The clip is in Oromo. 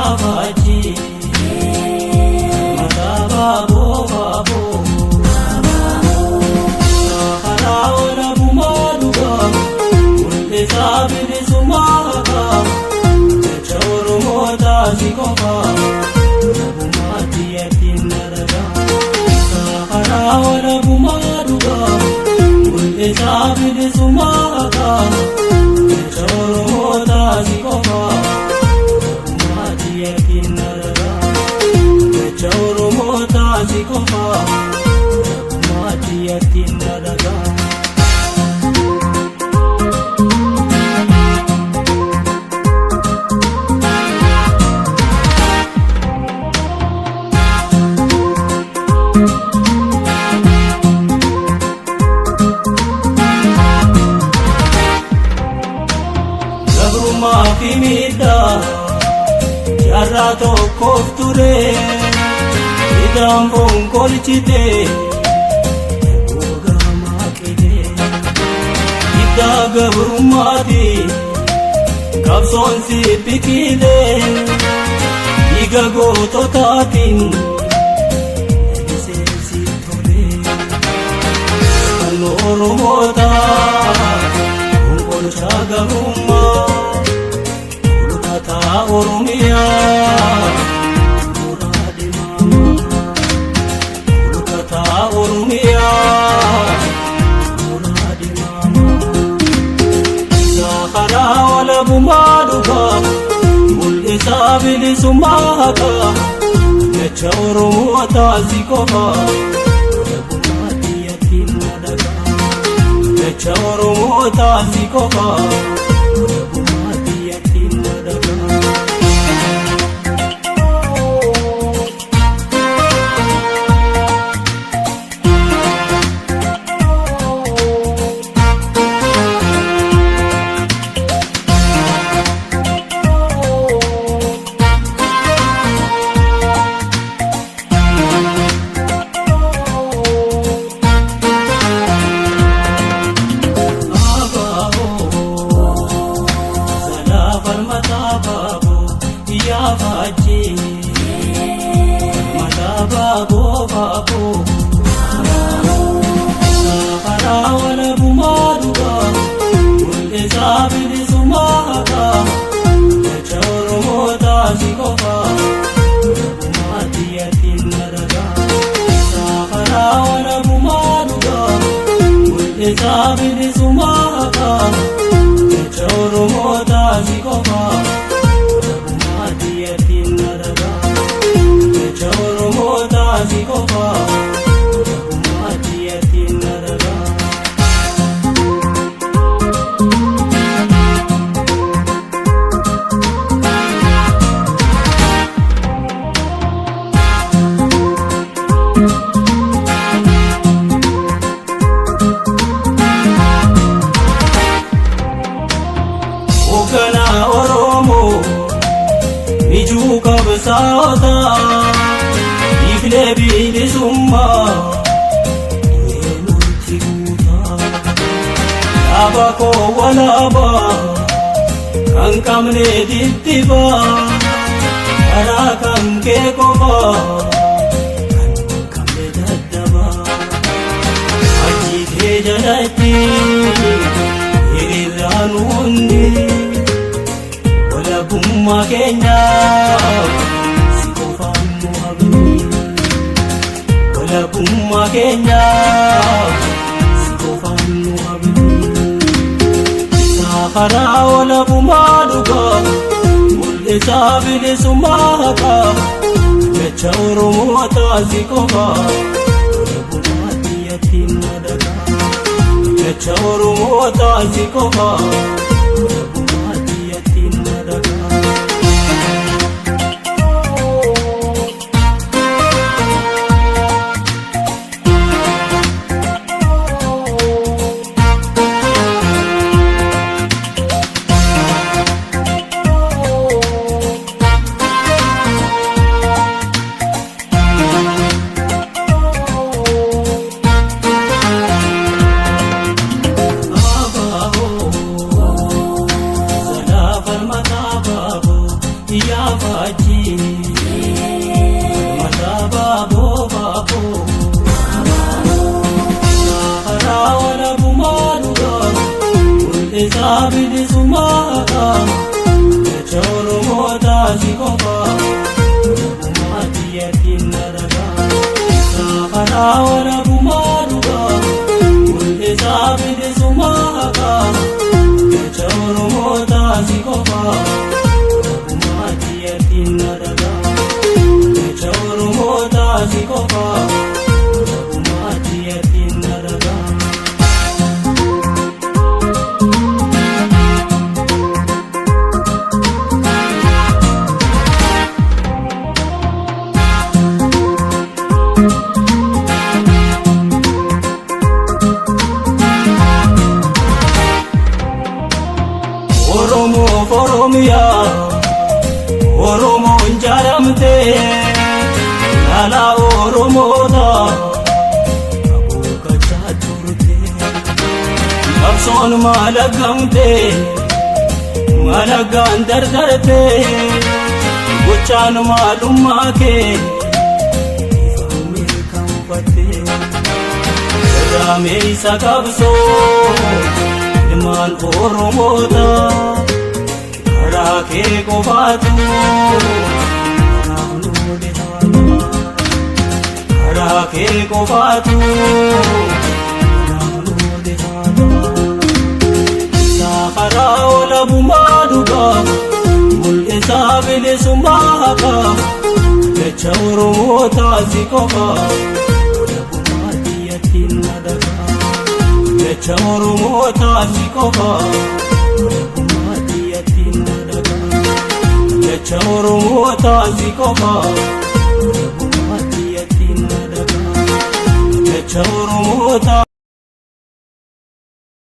fachi mata babo babo sahara wala bumaduga ulte sabili sumaga chawru mota zikofa bumati yatinaraga sahara wala bumaduga ulte sabili sumaga chawru mota zikofa chawru mota zikofa mati yatinaraga gabruma fimida jarra tokkof ture idam kolchite goga makide ida gabrumati kabson si pikile iga gototatin sensi tole aloro mota ungol chagarumma ulata orumia orumia muradi mama sahara wala bumaduga mul isabili sumaka chawru mota zikofa bumati yatinaraga chawru mota zikofa bumati yatinaraga fachi mata babo babo sahara wala bumaduga ulte sabili sumaga chawru mota zikofa bumati yatinaraga sahara wala bumaduga ulte sabili sumaga chawru mota zikofa chawru mota zikofa bumati yatinaraga ogana oromo iju kabsata ifle bilisumma murtiguta abako walaba kankamne dittiba arakan ke koba kankamne daddaba aji ke janati irilanundi wala bumma kenya bumma kenya sikofanu abdi sahara wala bumaduga mulle sabili sumaka chawru mota zikofa bumati yatinaraga chawru mota zikofa bumati yatinaraga iyaafachi mataa baaboo baaboo karaa walabummaa dhugaa mul'isaa bilisummaa jecha Oromootaa si qofaa walabummaa xiyyatiin na dhagaa karaa walabummaa dhugaa mul'isaa bilisummaa jecha Oromootaa si qofaa walabummaa xiyyatiin na dhagaa jecha Oromootaa si qofaa walabummaa xiyyatiin na dhagaa. Oromiyaa Oromoon jaaramtee lala Oromoota abuukachaa turtee qabsoon malagamtee malagaan dardartee gochaan maalummaa kee ifaan mirkanfattee irraameessa qabsoo ilmaan Oromoota Raakee qofaatu naannoo deemaa raakee qofaatu naannoo deemaa karaa walabummaa dhugaa mul'isaa bilisummaa jecha Oromootaa si qofaa walabummaa xiyyatiin na dhagaa jecha Oromootaa si qofaa walabummaa xiyyatiin na dhagaa jecha Oromootaa si qofaa.